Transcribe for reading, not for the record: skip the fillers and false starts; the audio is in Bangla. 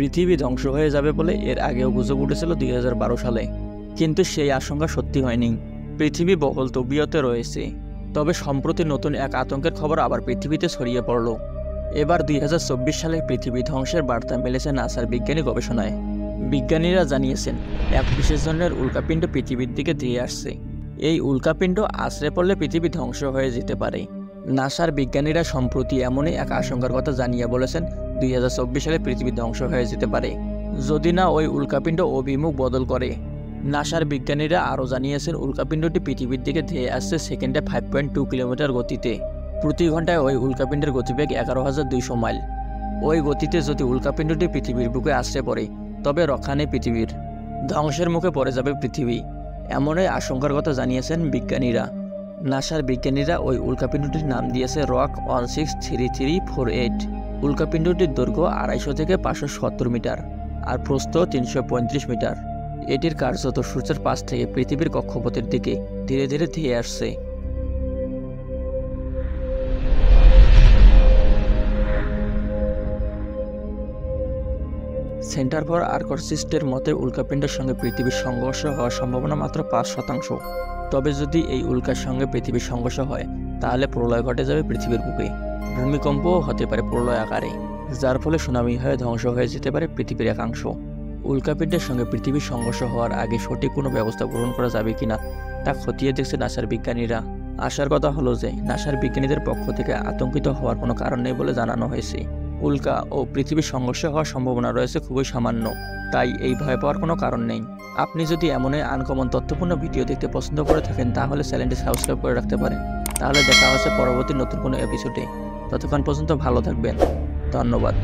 পৃথিবী ধ্বংস হয়ে যাবে বলে এর আগেও গুজব উঠেছিল 2012 সালে, কিন্তু সেই আশঙ্কা সত্যি হয়নি। পৃথিবী বহল তবিয়তে রয়েছে। তবে সম্প্রতি নতুন এক আতঙ্কের খবর আবার পৃথিবীতে ছড়িয়ে পড়ল। এবার 2024 সালে পৃথিবী ধ্বংসের বার্তা মিলেছে নাসার বিজ্ঞানী গবেষণায়। বিজ্ঞানীরা জানিয়েছেন এক বিশেষ ধরনের উল্কাপিণ্ড পৃথিবীর দিকে ধেয়ে আসছে। এই উল্কাপিণ্ড আছড়ে পড়লে পৃথিবী ধ্বংস হয়ে যেতে পারে। নাসার বিজ্ঞানীরা সম্প্রতি এমনই এক আশঙ্কার কথা জানিয়ে বলেছেন 2024 সালে পৃথিবী ধ্বংস হয়ে যেতে পারে, যদি না ওই উল্কাপিণ্ড অভিমুখ বদল করে। নাসার বিজ্ঞানীরা আরও জানিয়েছেন উল্কাপিণ্ডটি পৃথিবীর দিকে ধেয়ে আসছে সেকেন্ডে 5.2 কিলোমিটার গতিতে। প্রতি ঘন্টায় ওই উল্কাপিণ্ডের গতিবেগ 11,200 মাইল। ওই গতিতে যদি উল্কাপিণ্ডটি পৃথিবীর বুকে আছড়ে পড়ে তবে রক্ষা নেই পৃথিবীর, ধ্বংসের মুখে পড়ে যাবে পৃথিবী। এমনই আশঙ্কার কথা জানিয়েছেন বিজ্ঞানীরা। নাসার বিজ্ঞানীরা ওই উল্কাপিণ্ডটির নাম দিয়েছে রক 163348। উল্কাপিণ্ডটির দৈর্ঘ্য 250 থেকে 570 মিটার আর প্রস্থ 335 মিটার। এটির কার্যত সূর্যের পাশ থেকে পৃথিবীর কক্ষপথের দিকে ধীরে ধীরে ধেয়ে আসছে। সেন্টার ফর আর্কোসিস্টের মতে উল্কাপিণ্ডের সঙ্গে পৃথিবীর সংঘর্ষ হওয়ার সম্ভাবনা মাত্র 5%। তবে যদি এই উল্কার সঙ্গে পৃথিবীর সংঘর্ষ হয় তাহলে প্রলয় ঘটে যাবে পৃথিবীর বুকে। ভূমিকম্পও হতে পারে প্রলয় আকারে, যার ফলে সুনামি হয়ে ধ্বংস হয়ে যেতে পারে পৃথিবীর একাংশ। উল্কাপিণ্ডের সঙ্গে পৃথিবীর সংঘর্ষ হওয়ার আগে সঠিক কোনো ব্যবস্থা গ্রহণ করা যাবে কিনা তা খতিয়ে দেখছে নাসার বিজ্ঞানীরা। আশার কথা হলো যে নাসার বিজ্ঞানীদের পক্ষ থেকে আতঙ্কিত হওয়ার কোনো কারণ নেই বলে জানানো হয়েছে। উল্কা ও পৃথিবীর সংঘর্ষ হওয়ার সম্ভাবনা রয়েছে খুবই সামান্য, তাই এই ভয় পাওয়ার কোনো কারণ নেই। আপনি যদি এমনই আনকমন তথ্যপূর্ণ ভিডিও দেখতে পছন্দ করে থাকেন তাহলে চ্যানেলটি সাবস্ক্রাইব করে রাখতে পারেন। তাহলে দেখা হচ্ছে পরবর্তী নতুন কোনো এপিসোডে। ততক্ষণ পর্যন্ত ভালো থাকবেন। ধন্যবাদ।